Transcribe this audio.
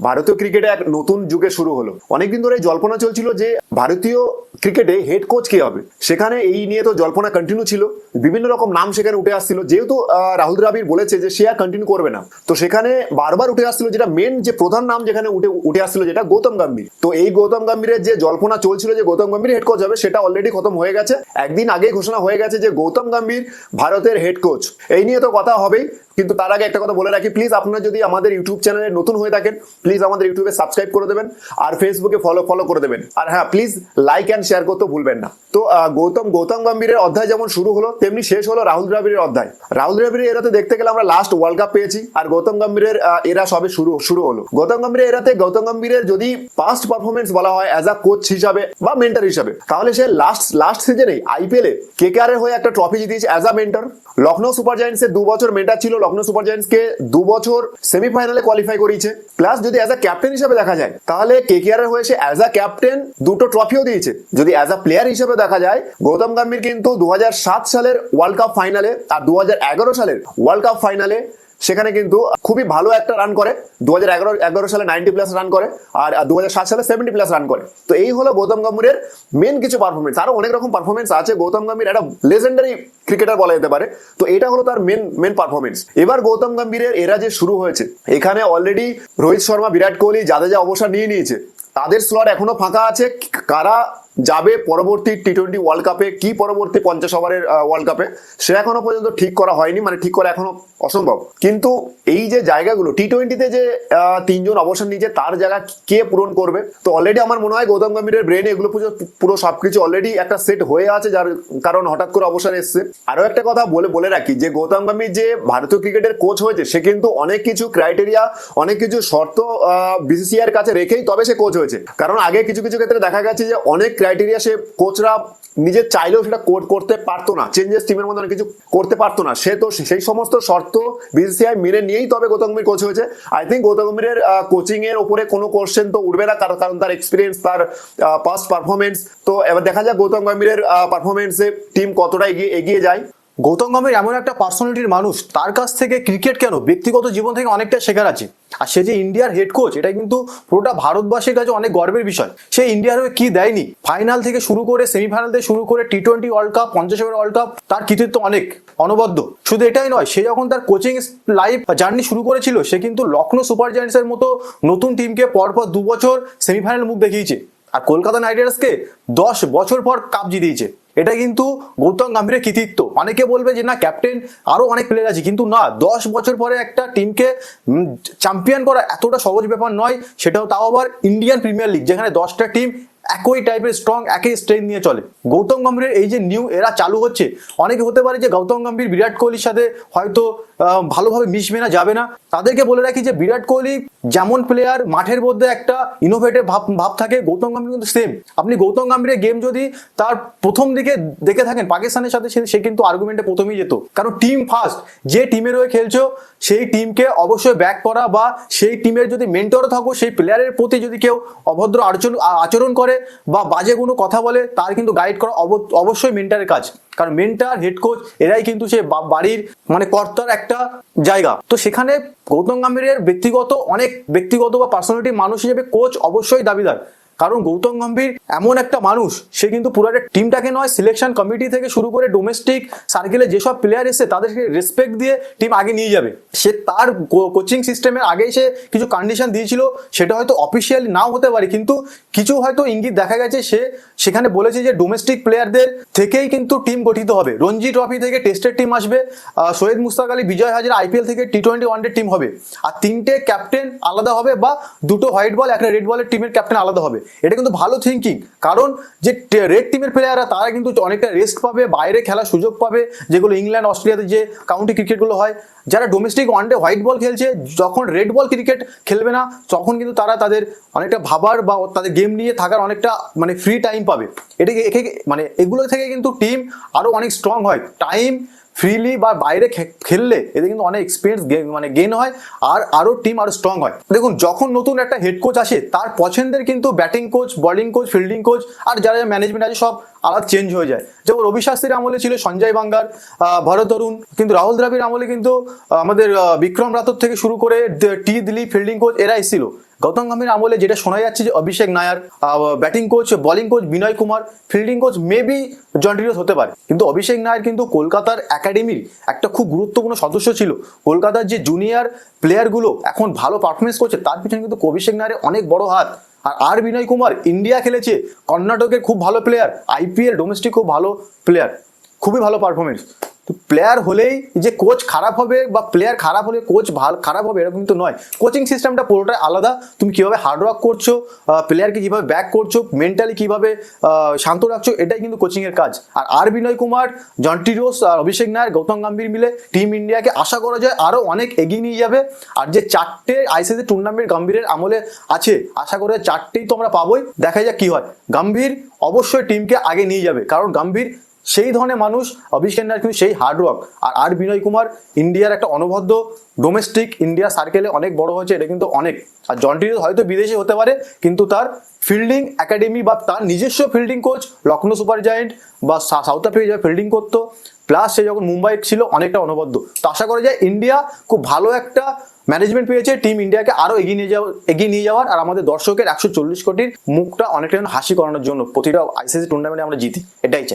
ভারতীয় ক্রিকেটে এক নতুন যুগে শুরু হলো। অনেকদিন ধরে জল্পনা চলছিল যে ভারতীয় ক্রিকেটে হেড কোচ কে হবে, সেখানে এই নিয়ে তো জল্পনা কন্টিনিউ ছিল, বিভিন্ন রকম নাম সেখানে উঠে আসছিল। যেহেতু রাহুল দ্রাবিড় বলেছে যে সে আর কন্টিনিউ করবে না, তো সেখানে বারবার উঠে আসছিল যেটা মেন যে প্রধান নাম যেখানে উঠে আসছিল যেটা গৌতম গম্ভীর। তো এই গৌতম গম্ভীরের যে জল্পনা চলছিল যে গৌতম গম্ভীর হেড কোচ হবে, সেটা অলরেডি খতম হয়ে গেছে। একদিন আগে ঘোষণা হয়ে গেছে যে গৌতম গম্ভীর ভারতের হেড কোচ। এই নিয়ে তো কথা হবেই, কিন্তু তার আগে একটা কথা বলে রাখি, প্লিজ আপনারা যদি আমাদের ইউটিউব চ্যানেলে নতুন হয়ে থাকেন, প্লিজ আমাদের ইউটিউবে সাবস্ক্রাইব করে দেবেন আর ফেসবুকে ফলো করে দেবেন। আর হ্যাঁ, প্লিজ লাইক অ্যান্ড শেয়ার করতে ভুলবেন না। তো গৌতম গম্ভীরের অধ্যায় যেমন শুরু হলো, তেমনি শেষ হলো রাহুল দ্রাবিড়ের অধ্যায়। রাহুল দ্রাবিড়ের এরাতে দেখতে গেলে আমরা লাস্ট ওয়ার্ল্ড কাপ পেয়েছি, আর গৌতম গম্ভীরের এরা সবে শুরু হলো। গৌতম গম্ভীরের এরাতে গৌতম গম্ভীরের যদি পাস্ট পারফরমেন্স বলা হয় অ্যাজ আ কোচ হিসাবে বা মেন্টর হিসাবে, তাহলে সে লাস্ট সিজনেই আইপিএল এ কেকেআর এর হয়ে একটা ট্রফি জিতিয়েছে as a mentor. Lucknow super জায়ান্টসের 2 বছর মেন্টর ছিল, লখনৌ সুপার জায়ান্টসকে 2 বছর সেমিফাইনালে কোয়ালিফাই করিয়েছে। প্লাস যদি অ্যাজ আ ক্যাপ্টেন হিসেবে দেখা যায়, তাহলে কেকেআর এর হয়ে সে অ্যাজ আ ক্যাপ্টেন 2টো ট্রফিও দিয়েছে। যদি অ্যাজ আ প্লেয়ার হিসেবে দেখা যায়, গৌতম গম্ভীর কিন্তু 2007 সালের ওয়ার্ল্ড কাপ ফাইনালে আর 2011 সালের ওয়ার্ল্ড কাপ ফাইনালে সেখানে কিন্তু খুবই ভালো একটা রান করে। 2011 সালে 90+ রান করে, আর 2007 সালে 70+ রান করে। তো এই হলো গৌতম গম্ভীরের মেন কিছু পারফরমেন্স। আরো অনেক রকম পারফরমেন্স আছে। গৌতম গম্ভীর একটা লেজেন্ডারি ক্রিকেটার বলা যেতে পারে। তো এটা হলো তার মেন পারফরমেন্স। এবার গৌতম গম্ভীরের এরা যে শুরু হয়েছে, এখানে অলরেডি রোহিত শর্মা, বিরাট কোহলি, জাদেজা অবসর নিয়ে নিয়েছে। তাদের স্লট এখনো ফাঁকা আছে। কারা যাবে পরবর্তী টি20 ওয়ার্ল্ড কাপে, কি পরবর্তী 50 ওভারের ওয়ার্ল্ড কাপে, সে এখনো পর্যন্ত ঠিক করা হয়নি, মানে ঠিক করা এখনো অসম্ভব। কিন্তু এই যে জায়গাগুলো টি20তে যে 3 জন অবসর নিয়েছে, তার জায়গা কে পূরণ করবে? তো অলরেডি আমার মনে হয় গৌতম গম্ভীরের ব্রেনে এগুলো পুরো সবকিছু অলরেডি একটা সেট হয়ে আছে, যার কারণ হঠাৎ করে অবসর এসছে। আরো একটা কথা বলে রাখি, যে গৌতম গম্ভীর যে ভারতীয় ক্রিকেটের কোচ হয়েছে, সে কিন্তু অনেক কিছু ক্রাইটেরিয়া, অনেক কিছু শর্ত বিসিসিআই এর কাছে রেখেই তবে সে কোচ হয়েছে। কারণ আগে কিছু ক্ষেত্রে দেখা গেছে যে অনেক ক্রাইটেরিয়া সে কোচরা নিজের চাইলেও সেটা করতে পারতো না, চেঞ্জেস টিমের মধ্যে অনেক কিছু করতে পারতো না। সে তো সেই সমস্ত শর্ত বিসিসিআই মেনে নিয়েই তবে গৌতম গম্ভীর কোচ হয়েছে। আই থিঙ্ক গৌতম গম্ভীরের কোচিং এর উপরে কোনো কোশ্চেন তো উঠবে না, কারণ তার এক্সপিরিয়েন্স, তার পাস্ট পারফরমেন্স। তো এবার দেখা যাক গৌতম গম্ভীরের পারফরমেন্সে টিম কতটা এগিয়ে যায়। গৌতম গম্ভীর এমন একটা পার্সোনালিটির মানুষ, তার কাছ থেকে ক্রিকেট কেন ব্যক্তিগত জীবন থেকে অনেকটা শেখার আছে। আর সে যে ইন্ডিয়ার হেড কোচ, এটা কিন্তু পুরোটা ভারতবাসীর কাছে অনেক গর্বের বিষয়। সে ইন্ডিয়ার হয়ে কি দেয়নি, ফাইনাল থেকে শুরু করে সেমিফাইনাল থেকে শুরু করে T20 world cup, 50 over world cup, তার কৃতিত্ব অনেক অনবদ্য। শুধু এটাই নয়, সে যখন তার কোচিং লাইফ জার্নি শুরু করেছিল, সে কিন্তু লখনৌ সুপার জায়ান্টসের মতো নতুন টিমকে পরপর 2 বছর সেমিফাইনাল মুখ দেখিয়েছে, আর কলকাতা নাইট রাইডার্সকে 10 বছর পর কাপ জিতিয়েছে। এটা কিন্তু গৌতম গম্ভীরের কৃতিত্ব। অনেকে বলবে যে না, ক্যাপ্টেন আরো অনেক প্লেয়ার আছে, কিন্তু না, 10 বছর পরে একটা টিমকে চ্যাম্পিয়ন করা এতটা সহজ ব্যাপার নয়। সেটাও তাও আবার ইন্ডিয়ান প্রিমিয়ার লিগ, যেখানে 10টা টিম একই টাইপের স্ট্রং, একই স্ট্রেংথ নিয়ে চলে। গৌতম গম্ভীরের এই যে নিউ এরা চালু হচ্ছে, অনেকে হতে পারে যে গৌতম গম্ভীর বিরাট কোহলির সাথে হয়তো ভালোভাবে মিশবে না, যাবে না। তাদেরকে বলে রাখি যে বিরাট কোহলি যেমন প্লেয়ার, মাঠের মধ্যে একটা ইনোভেটিভ ভাব থাকে, গৌতম গম্ভীর কিন্তু সেম। আপনি গৌতম গম্ভীরের গেম যদি তার প্রথম দিকে দেখে থাকেন পাকিস্তানের সাথে, সে কিন্তু আর্গুমেন্টে প্রথমেই যেত। কারণ টিম ফার্স্ট, যে টিমের হয়ে খেলছো সেই টিমকে অবশ্যই ব্যাক করা, বা সেই টিমের যদি মেন্টর থাকো, সেই প্লেয়ারের প্রতি যদি কেউ অভদ্র আচরণ করে বা বাজে কোনো কথা বলে, তার কিন্তু গাইড করা অবশ্যই মেন্টারের কাজ। কারণ মেন্টার, হেড কোচ, এরাই কিন্তু সে বাড়ির মানে কর্তার একটা জায়গা। তো সেখানে গৌতম গম্ভীরের ব্যক্তিগত বা পার্সোনালিটি মানুষ হিসেবে কোচ অবশ্যই দাবিদার। কারণ গৌতম গম্ভীর এমন একটা মানুষ, সে কিন্তু পুরো টিমটাকে নয়, সিলেকশন কমিটি থেকে শুরু করে ডোমেস্টিক সার্কেলে যেসব প্লেয়ার এসে তাদেরকে রেসপেক্ট দিয়ে টিম আগে নিয়ে যাবে। সে তার কোচিং সিস্টেমের আগেই সে কিছু কন্ডিশন দিয়েছিল, সেটা হয়তো অফিসিয়ালি নাও হতে পারে, কিন্তু কিছু হয়তো ইঙ্গিত দেখা গেছে। সে সেখানে বলেছে যে ডোমেস্টিক প্লেয়ারদের থেকেই কিন্তু টিম গঠিত হবে। রঞ্জি ট্রফি থেকে টেস্টের টিম আসবে, সৈয়দ মুস্তাক আলী, বিজয় হাজারা আইপিএল থেকে টি20 ওয়ানডে টিম হবে, আর 3টে ক্যাপ্টেন আলাদা হবে, বা 2টো হোয়াইট বল, একটা রেড বলের টিমের ক্যাপ্টেন আলাদা হবে। এটা কিন্তু ভালো থিঙ্কিং। কারণ যে রেড টিমের প্লেয়াররা, তারা কিন্তু অনেকটা রেস্ট পাবে, বাইরে খেলার সুযোগ পাবে, যেগুলো ইংল্যান্ড, অস্ট্রেলিয়াতে যে কাউন্টি ক্রিকেটগুলো হয়। যারা ডোমেস্টিক ওয়ানডে হোয়াইট বল খেলছে, যখন রেড বল ক্রিকেট খেলবে না, তখন কিন্তু তারা তাদের অনেকটা ভাবার বা তাদের গেম নিয়ে থাকার অনেকটা মানে ফ্রি টাইম পাবে। মানে এগুলো থেকে কিন্তু টিম আরো অনেক স্ট্রং হয়। টাইম ফ্রিলি বা বাইরে খেললে এতে কিন্তু অনেক এক্সপিরিয়েন্স গেইন হয়, আর আরো টিম আরো স্ট্রং হয়। দেখুন, যখন নতুন একটা হেড কোচ আসে, তার পছন্দের কিন্তু batting coach, bowling coach, fielding coach, আর যারা ম্যানেজমেন্ট আছে সব আলাদা চেঞ্জ হয়ে যায়। যেমন রবি শাস্ত্রীর আমলে ছিল সঞ্জয় বাঙ্গার, ভরত অরুণ, কিন্তু রাহুল দ্রাবিড় আমলে কিন্তু আমাদের বিক্রম রাথোর থেকে শুরু করে টি দিলীপ ফিল্ডিং কোচ এরা এসেছিল। গৌতম গম্ভীর আমলে যেটা শোনা যাচ্ছে যে Abhishek Nayar, batting coach, bowling coach Vinay Kumar, fielding coach maybe Jonty টিরোস হতে পারে। কিন্তু অভিষেক নায়ার কিন্তু কলকাতার একাডেমির একটা খুব গুরুত্বপূর্ণ সদস্য ছিল। কলকাতার যে জুনিয়র প্লেয়ারগুলো এখন ভালো পারফরমেন্স করছে তার পিছনে কিন্তু অভিষেক নায়ারের অনেক বড় হাত। আর বিনয় কুমার ইন্ডিয়া খেলেছে, কর্ণাটকের খুব ভালো প্লেয়ার, আইপিএল ডোমেস্টিক খুব ভালো প্লেয়ার, খুবই ভালো পারফরমেন্স। তো প্লেয়ার হলেই যে কোচ খারাপ হবে বা প্লেয়ার খারাপ হলে কোচ খারাপ হবে এরকম কিন্তু নয়। কোচিং সিস্টেমটা পুরোটাই আলাদা। তুমি কিভাবে হার্ডওয়ার্ক করছো, প্লেয়ারকে কিভাবে ব্যাক করছো, মেন্টালি কিভাবে শান্ত রাখছো, এটাই কিন্তু কোচিং এর কাজ। আর বিনয় কুমার, জন টিরোস, আর অভিষেক নায়ার, গৌতম গম্ভীর মিলে টিম ইন্ডিয়াকে আশা করা যায় আরো অনেক এগিয়ে নিয়ে যাবে। আর যে 4টে আইসিসি টুর্নামেন্ট গম্ভীরের আমলে আছে, আশা করে 4টেই তো আমরা পাবোই। দেখা যাক কি হয়। গম্ভীর অবশ্যই টিমকে আগে নিয়ে যাবে, কারণ গম্ভীর সেই ধরনের মানুষ, অভিষেক নায়ার কিন্তু সেই হার্ডওয়ার্ক। আর বিনয় কুমার ইন্ডিয়ার একটা অনবদ্য ডোমেস্টিক ইন্ডিয়া সার্কেলে অনেক বড় হয়েছে, এটা কিন্তু অনেক। আর জন টিরোস হয়তো বিদেশে হতে পারে, কিন্তু তার ফিল্ডিং একাডেমি বা তার নিজস্ব fielding coach Lucknow super giant বা সাউথ আফ্রিকা যাবে ফিল্ডিং করতো, প্লাস সে যখন মুম্বাই ছিল অনেকটা অনবদ্য। তো আশা করা যায় ইন্ডিয়া খুব ভালো একটা ম্যানেজমেন্ট পেয়েছে টিম ইন্ডিয়াকে আরো এগিয়ে নিয়ে যাওয়ার। আর আমাদের দর্শকের 140 কোটির মুখটা অনেকটা হাসি করানোর জন্য প্রতিটা আইসিসি টুর্নামেন্টে আমরা জিতি, এটাই চাই।